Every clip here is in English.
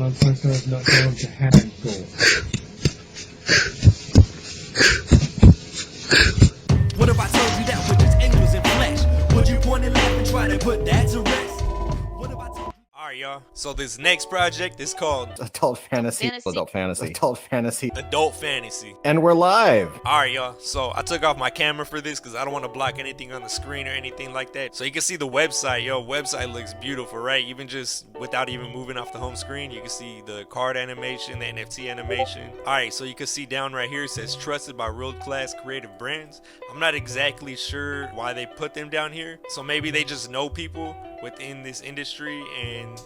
I prefer not going to handball. What if I told you that we're just angels in flesh? Would you point and laugh and try to put that to rest? What if I told you? Alright, y'all. So this next project is called Adult fantasy. Adult fantasy. And we're live. Alright, y'all. So I took off my camera for this because I don't want to block anything on the screen or anything like that. So you can see the website. Yo, website looks beautiful, right? Even just without even moving off the home screen, you can see the card animation, the NFT animation. Alright, so you can see down right here it says trusted by world-class creative brands. I'm not exactly sure why they put them down here. So maybe they just know people within this industry and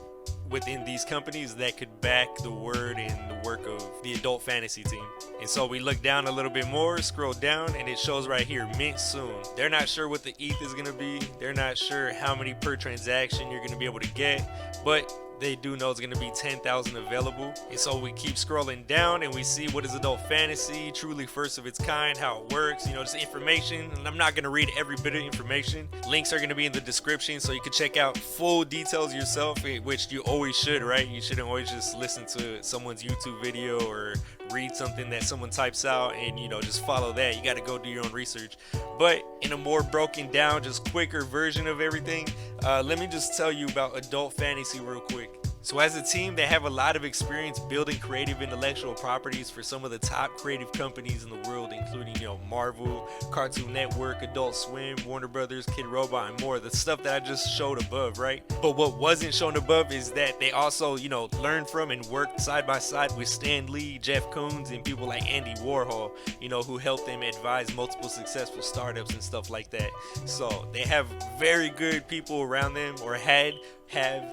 within these companies that could back the word and the work of the adult fantasy team. And so we look down a little bit more, scroll down, and it shows right here, mint soon. They're not sure what the ETH is gonna be. They're not sure how many per transaction you're gonna be able to get, but they do know it's going to be 10,000 available. And so we keep scrolling down and we see what is adult fantasy, truly first of its kind, how it works, you know, just information. And I'm not going to read every bit of information. Links are going to be in the description so you can check out full details yourself, which you always should, right? You shouldn't always just listen to someone's YouTube video or read something that someone types out and, you know, just follow that. You got to go do your own research. But in a more broken down, just quicker version of everything, let me just tell you about adult fantasy real quick. So as a team, they have a lot of experience building creative intellectual properties for some of the top creative companies in the world, including, you know, Marvel, Cartoon Network, Adult Swim, Warner Brothers, Kid Robot, and more. The stuff that I just showed above, right? But what wasn't shown above is that they also, you know, learned from and worked side by side with Stan Lee, Jeff Koons, and people like Andy Warhol, you know, who helped them advise multiple successful startups and stuff like that. So they have very good people around them, or have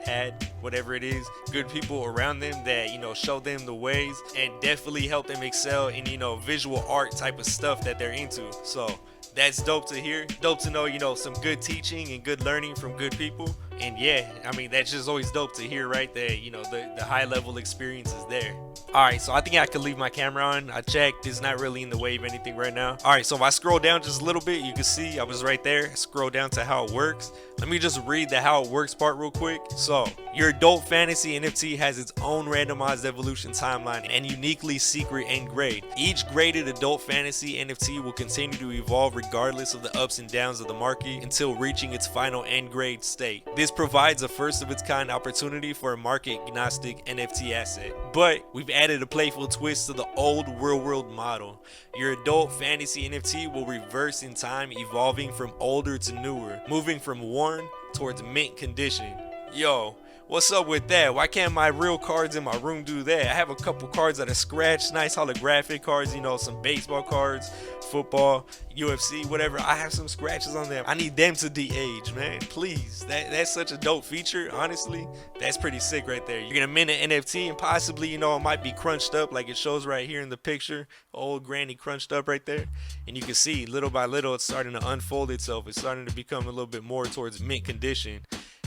had, whatever it is, good people around them that, you know, show them the ways and definitely help them excel in, you know, visual art type of stuff that they're into. So that's dope to hear. Dope to know, you know, some good teaching and good learning from good people. And yeah, I mean, that's just always dope to hear, right? That, you know, the high level experience is there. All right, so I think I could leave my camera on. I checked, it's not really in the way of anything right now. All right, so if I scroll down just a little bit, you can see I was right there. Scroll down to how it works. Let me just read the how it works part real quick. So your adult fantasy NFT has its own randomized evolution timeline and uniquely secret end grade. Each graded adult fantasy NFT will continue to evolve regardless of the ups and downs of the market until reaching its final end grade state. This provides a first of its kind opportunity for a market agnostic NFT asset. But we've added a playful twist to the old real world model. Your adult fantasy NFT will reverse in time, evolving from older to newer, moving from worn towards mint condition. Yo, what's up with that? Why can't my real cards in my room do that? I have a couple cards that are scratched, nice holographic cards, you know, some baseball cards, football, UFC, whatever. I have some scratches on them. I need them to de-age, man. Please. That's such a dope feature. Honestly, that's pretty sick right there. You're gonna mint an NFT and possibly, you know, it might be crunched up like it shows right here in the picture. Old granny crunched up right there. And you can see little by little it's starting to unfold itself. It's starting to become a little bit more towards mint condition.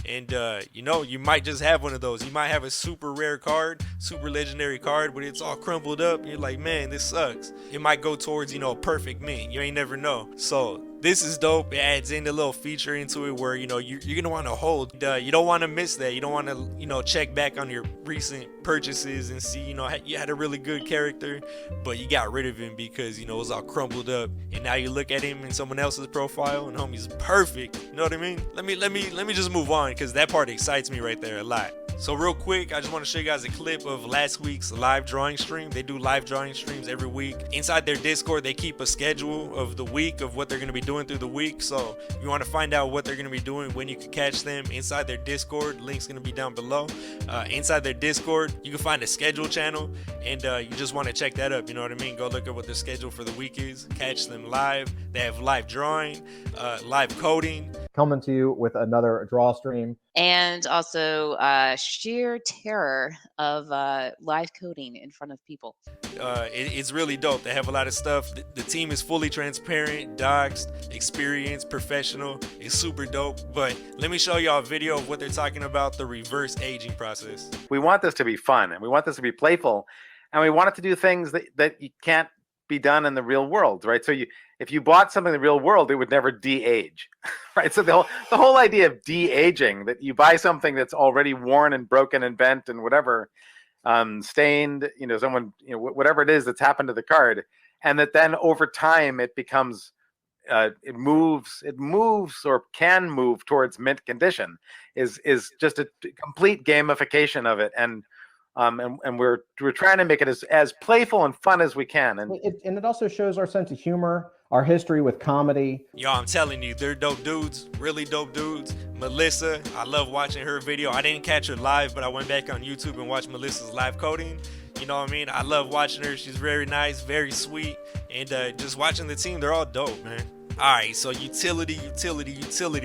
And you know, you might just have one of those. You might have a super rare card, super legendary card, but it's all crumpled up. You're like, man, this sucks. It might go towards, you know, perfect mint. You ain't never know. So this is dope. It adds in a little feature into it where, you know, you're gonna want to hold. You don't want to miss that. You don't want to, you know, check back on your recent purchases and see, you know, you had a really good character, but you got rid of him because, you know, it was all crumpled up. And now you look at him in someone else's profile and homie's perfect. You know what I mean? Let me just move on because that part excites me right there a lot. So real quick, I just want to show you guys a clip of last week's live drawing stream. They do live drawing streams every week. Inside their Discord, they keep a schedule of the week of what they're going to be doing through the week. So if you want to find out what they're going to be doing, when you can catch them inside their Discord, link's going to be down below. Inside their Discord, you can find a schedule channel, and you just want to check that up. You know what I mean? Go look at what their schedule for the week is. Catch them live. They have live drawing, live coding. Coming to you with another draw stream. And also sheer terror of live coding in front of people. It's really dope. They have a lot of stuff. The team is fully transparent, doxed, experienced, professional. It's super dope. But let me show y'all a video of what they're talking about, the reverse aging process. We want this to be fun, and we want this to be playful, and we want it to do things that you can't be done in the real world, right? So if you bought something in the real world, it would never de-age, right? So the whole idea of de-aging, that you buy something that's already worn and broken and bent and whatever, stained, someone, whatever it is that's happened to the card, and that then over time it becomes, it moves or can move towards mint condition, is just a complete gamification of it. And we're trying to make it as playful and fun as we can. And it also shows our sense of humor, our history with comedy. Yo, I'm telling you, they're dope dudes, really dope dudes. Melissa, I love watching her video. I didn't catch her live, but I went back on YouTube and watched Melissa's live coding. You know what I mean? I love watching her. She's very nice, very sweet. And just watching the team, they're all dope, man. Alright, so utility,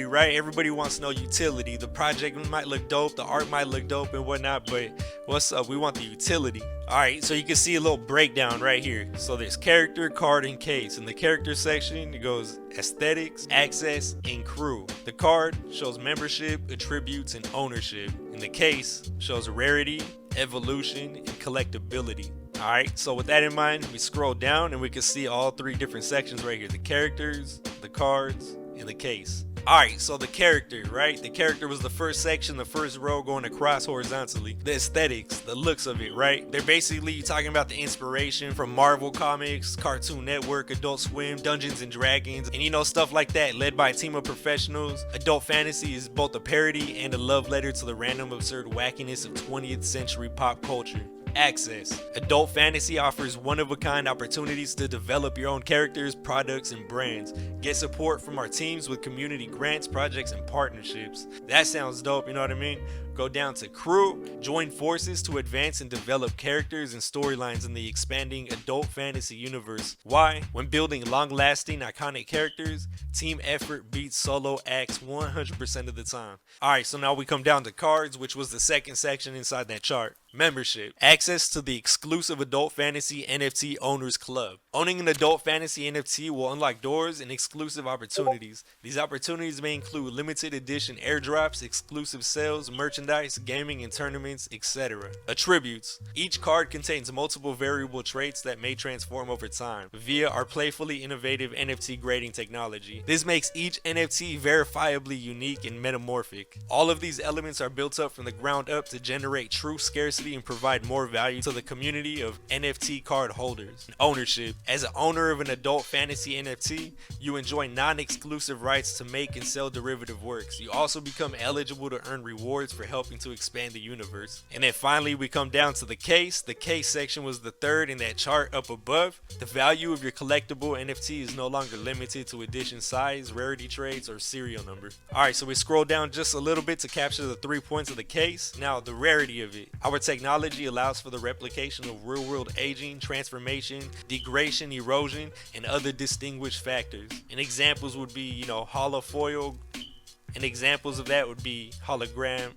right? Everybody wants to know utility. The project might look dope, the art might look dope and whatnot, but what's up? We want the utility. Alright, so you can see a little breakdown right here. So there's character, card, and case. In the character section, it goes aesthetics, access, and crew. The card shows membership, attributes, and ownership. And the case shows rarity, evolution, and collectibility. Alright, so with that in mind, we scroll down and we can see all three different sections right here. The characters, the cards, and the case. Alright, so the character, right? The character was the first section, the first row going across horizontally. The aesthetics, the looks of it, right? They're basically talking about the inspiration from Marvel Comics, Cartoon Network, Adult Swim, Dungeons and Dragons, and stuff like that, led by a team of professionals. Adult fantasy is both a parody and a love letter to the random absurd wackiness of 20th century pop culture. Access. Adult fantasy offers one-of-a-kind opportunities to develop your own characters, products, and brands. Get support from our teams with community grants, projects, and partnerships. That sounds dope, you know what I mean? Go down to crew, join forces to advance and develop characters and storylines in the expanding adult fantasy universe. Why? When building long-lasting, iconic characters, team effort beats solo acts 100% of the time. Alright, so now we come down to cards, which was the second section inside that chart. Membership. Access to the exclusive Adult Fantasy NFT Owners Club. Owning an Adult Fantasy NFT will unlock doors and exclusive opportunities. These opportunities may include limited edition airdrops, exclusive sales, merchandise, gaming and tournaments, etc. Attributes. Each card contains multiple variable traits that may transform over time via our playfully innovative NFT grading technology. This makes each NFT verifiably unique and metamorphic. All of these elements are built up from the ground up to generate true scarcity and provide more value to the community of NFT card holders. Ownership. As an owner of an adult fantasy NFT, you enjoy non-exclusive rights to make and sell derivative works. You also become eligible to earn rewards for helping to expand the universe. And then finally we come down to the case. The case section was the third in that chart up above. The value of your collectible NFT is no longer limited to edition size, rarity traits, or serial number. Alright, so we scroll down just a little bit to capture the 3 points of the case. Now the rarity of it. Our technology allows for the replication of real-world aging, transformation, degradation, erosion, and other distinguished factors. And examples would be, holofoil, and examples of that would be hologram,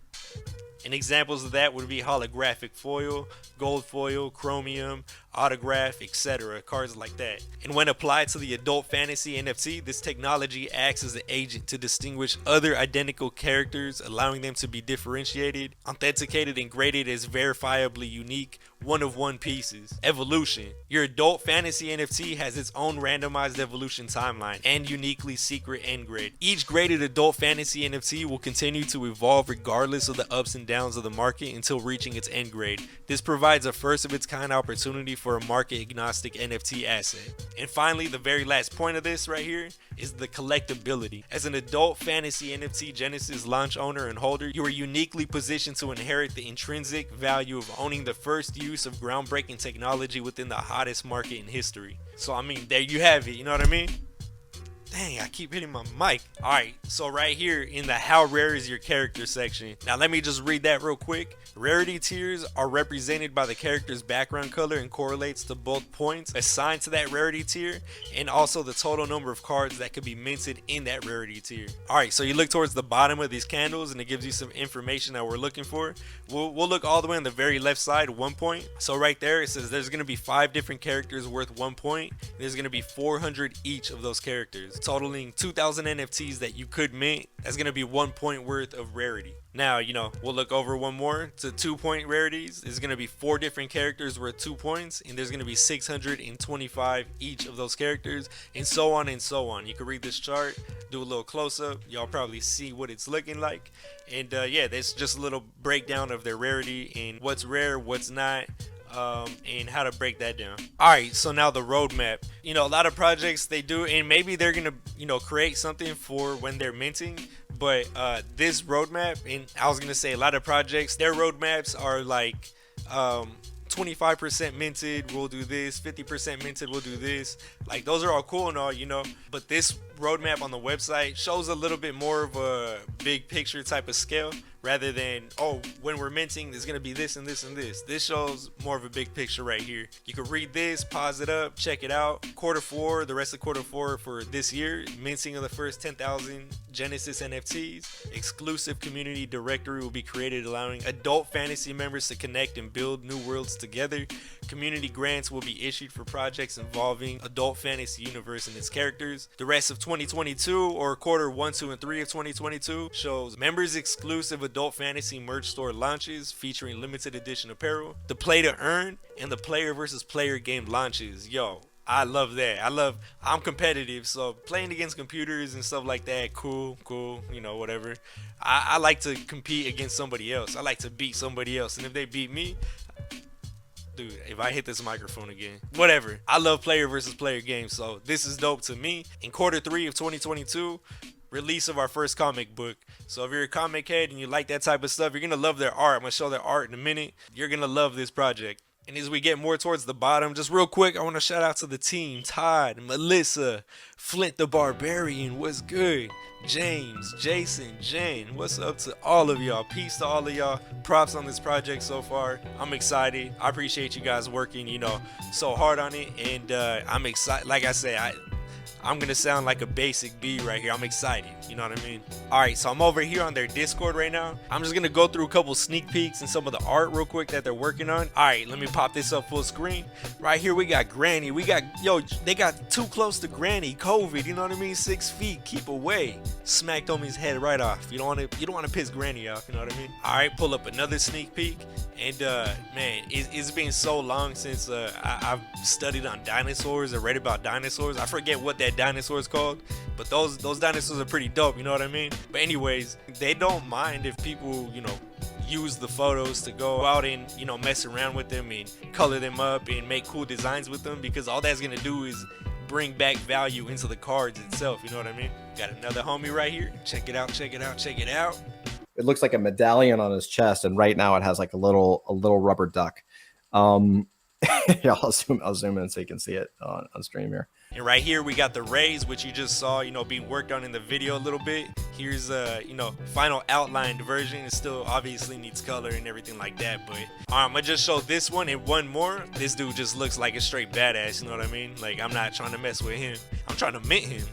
and examples of that would be holographic foil, gold foil, chromium, autograph, etc. Cards like that. And when applied to the adult fantasy NFT, this technology acts as an agent to distinguish other identical characters, allowing them to be differentiated, authenticated, and graded as verifiably unique, one-of-one pieces. Evolution. Your adult fantasy NFT has its own randomized evolution timeline and uniquely secret end grade. Each graded adult fantasy NFT will continue to evolve regardless of the ups and downs of the market until reaching its end grade. This provides a first-of-its-kind opportunity for a market-agnostic NFT asset. And finally, the very last point of this right here is the collectibility. As an adult fantasy NFT Genesis launch owner and holder, you are uniquely positioned to inherit the intrinsic value of owning the first use of groundbreaking technology within the hottest market in history. So I mean, there you have it, you know what I mean? Dang, I keep hitting my mic. Alright, so right here in the how rare is your character section. Now let me just read that real quick. Rarity tiers are represented by the character's background color and correlates to both points assigned to that rarity tier and also the total number of cards that could be minted in that rarity tier. Alright, so you look towards the bottom of these candles and it gives you some information that we're looking for. We'll look all the way on the very left side, 1 point. So right there it says there's going to be 5 different characters worth 1 point. There's going to be 400 each of those characters. totaling 2,000 NFTs that you could mint. That's going to be 1 point worth of rarity. Now, we'll look over one more to 2-point rarities. There's going to be 4 different characters worth 2 points, and there's going to be 625 each of those characters, and so on and so on. You can read this chart, do a little close up. Y'all probably see what it's looking like. And yeah, there's just a little breakdown of their rarity and what's rare, what's not. And how to break that down. All right, so now the roadmap. A lot of projects they do, and maybe they're gonna create something for when they're minting, but this roadmap, and I was gonna say a lot of projects, their roadmaps are like 25% minted, we'll do this, 50% minted, we'll do this. Like, those are all cool and all, but this roadmap on the website shows a little bit more of a big picture type of scale, rather than, oh, when we're minting, there's gonna be this and this and this. This shows more of a big picture right here. You can read this, pause it up, check it out. Q4, the rest of Q4 for this year, minting of the first 10,000 Genesis NFTs. Exclusive community directory will be created, allowing adult fantasy members to connect and build new worlds together. Community grants will be issued for projects involving adult fantasy universe and its characters. The rest of 2022, or Q1, 2, and 3 of 2022, shows members exclusive adult fantasy merch store launches featuring limited edition apparel, the play to earn, and the player versus player game launches. Yo, I love that. I'm competitive, so playing against computers and stuff like that, cool, whatever. I like to compete against somebody else. I like to beat somebody else, and if they beat me, dude, if I hit this microphone again, whatever. I love player versus player games, so this is dope to me. In Q3 of 2022, release of our first comic book. So if you're a comic head and you like that type of stuff, you're gonna love their art. I'm gonna show their art in a minute. You're gonna love this project. And as we get more towards the bottom, just real quick, I want to shout out to the team: Todd, Melissa, Flint the Barbarian, what's good? James, Jason, Jen, what's up to all of y'all? Peace to all of y'all. Props on this project so far. I'm excited. I appreciate you guys working, so hard on it. And I'm excited. Like I said, I'm gonna sound like a basic B right here. I'm excited, you know what I mean? All right, so I'm over here on their Discord right now. I'm just gonna go through a couple sneak peeks and some of the art real quick that they're working on. All right, let me pop this up full screen. Right here we got Granny. They got too close to Granny. COVID, you know what I mean? 6 feet, keep away. Smacked homie's head right off. You don't want to piss Granny off, you know what I mean? All right, pull up another sneak peek. And man, it's been so long since I've studied on dinosaurs or read about dinosaurs. I forget what that dinosaur is called, but those dinosaurs are pretty dope, you know what I mean? But anyways, they don't mind if people use the photos to go out and mess around with them and color them up and make cool designs with them, because all that's gonna do is bring back value into the cards itself, you know what I mean? Got another homie right here. Check it out. It looks like a medallion on his chest, and right now it has like a little rubber duck. Yeah, I'll zoom in so you can see it on stream here. And right here we got the rays, which you just saw, being worked on in the video a little bit. Here's a, final outlined version. It still obviously needs color and everything like that, but I'm gonna just show this one and one more. This dude just looks like a straight badass, you know what I mean? Like, I'm not trying to mess with him. I'm trying to mint him.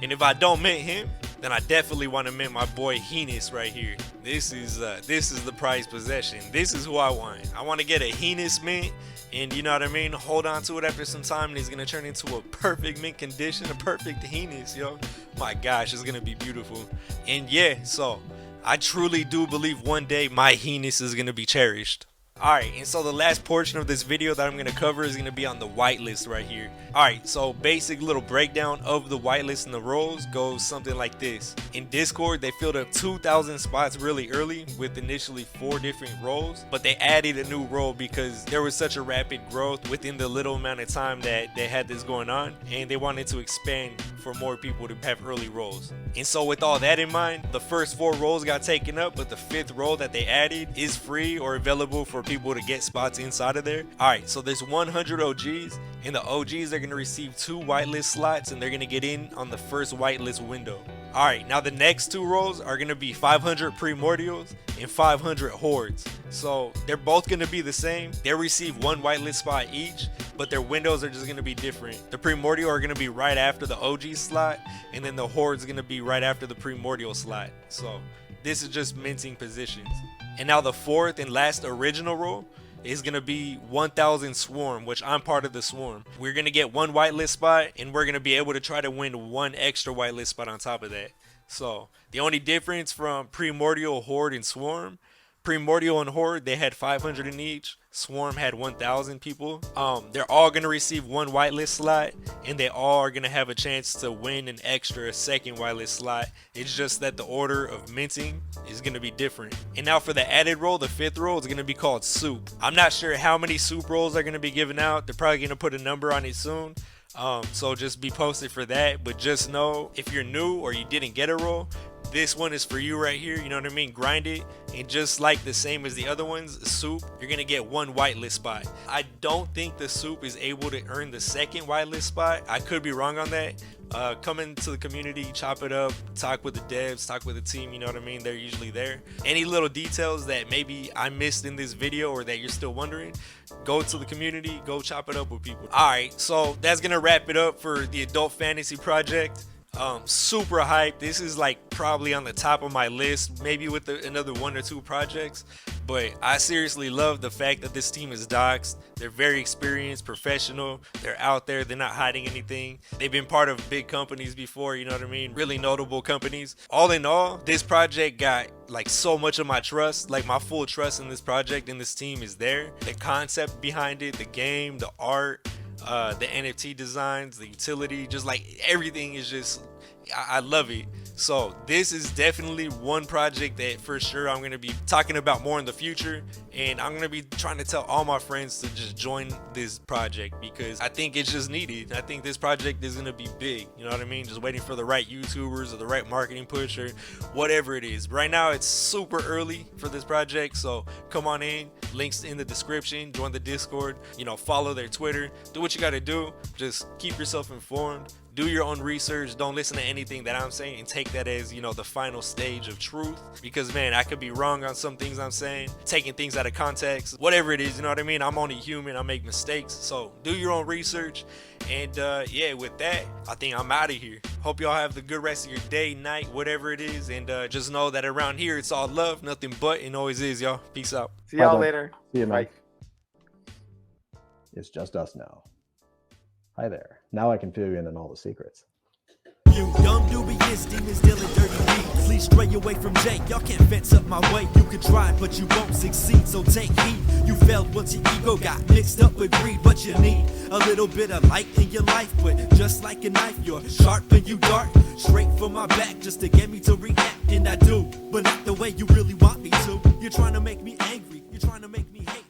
And if I don't mint him, then I definitely want to mint my boy Heinous right here. This is the prized possession. This is who I want. I want to get a Heinous mint, and you know what I mean, hold on to it after some time, and he's gonna turn into a perfect mint condition, a perfect Heinous, yo. My gosh, it's gonna be beautiful. And yeah, so I truly do believe one day my Heinous is gonna be cherished. Alright, and so the last portion of this video that I'm going to cover is going to be on the whitelist right here. Alright, so basic little breakdown of the whitelist and the roles goes something like this. In Discord, they filled up 2,000 spots really early with initially 4 different roles, but they added a new role because there was such a rapid growth within the little amount of time that they had this going on, and they wanted to expand for more people to have early roles. And so with all that in mind, the first 4 roles got taken up, but the 5th role that they added is free or available for people to get spots inside of there. Alright, so there's 100 OGs, and the OGs are going to receive 2 whitelist slots, and they're going to get in on the first whitelist window. Alright, now the next 2 roles are going to be 500 primordials and 500 hordes. So they're both going to be the same. They receive 1 whitelist spot each, but their windows are just going to be different. The primordial are going to be right after the OG slot, and then the horde is going to be right after the primordial slot. So this is just minting positions. And now the 4th and last original role is gonna be 1,000 swarm, which I'm part of the swarm. We're gonna get one whitelist spot, and we're gonna be able to try to win one extra whitelist spot on top of that. So the only difference from Primordial, Horde, and Swarm, Primordial and Horde, they had 500 in each. Swarm had 1,000 people. They're all gonna receive one whitelist slot, and they all are gonna have a chance to win an extra second whitelist slot. It's just that the order of minting is gonna be different. And now for the added role, the 5th role is gonna be called Soup. I'm not sure how many Soup roles are gonna be given out. They're probably gonna put a number on it soon. So just be posted for that. But just know, if you're new or you didn't get a role, this one is for you right here. You know what I mean? Grind it, and just like the same as the other ones, Soup, you're gonna get one whitelist spot. I don't think the Soup is able to earn the second whitelist spot. I could be wrong on that. Come into the community, chop it up, talk with the devs, talk with the team, you know what I mean? They're usually there. Any little details that maybe I missed in this video or that you're still wondering, go to the community, go chop it up with people. All right, so that's gonna wrap it up for the Adult Fantasy Project. Super hyped. This is like probably on the top of my list, maybe with another 1 or 2 projects. But I seriously love the fact that this team is doxed. They're very experienced, professional. They're out there. They're not hiding anything. They've been part of big companies before, you know what I mean? Really notable companies. All in all, this project got like so much of my trust. Like my full trust in this project and this team is there. The concept behind it, the game, the art, the NFT designs, the utility, just like everything is just, I love it. So this is definitely one project that for sure I'm going to be talking about more in the future, and I'm going to be trying to tell all my friends to just join this project because I think it's just needed. I think this project is going to be big, you know what I mean? Just waiting for the right YouTubers or the right marketing push or whatever it is. Right now it's super early for this project, so come on in, links in the description, join the Discord, you know, follow their Twitter, do what you got to do, just keep yourself informed. Do your own research. Don't listen to anything that I'm saying and take that as, you know, the final stage of truth, because man, I could be wrong on some things I'm saying, taking things out of context, whatever it is, you know what I mean? I'm only human, I make mistakes, so do your own research. And yeah, with that, I think I'm out of here. Hope y'all have the good rest of your day, night, whatever it is, and just know that around here it's all love, nothing but, and always is, y'all. Peace out. See y'all Bye-bye. later. See you, Bye. Mike. It's just us now. Hi there. Now I can fill you in on all the secrets. You dumb dubious demons dealing dirty deeds. Please stray away from Jay. Y'all can't fence up my way. You can try, but you won't succeed. So take heed. You failed once your ego got mixed up with greed. But you need a little bit of light in your life. But just like a knife, you're sharp and you dart straight from my back just to get me to react. And I do, but not the way you really want me to. You're trying to make me angry. You're trying to make me hate.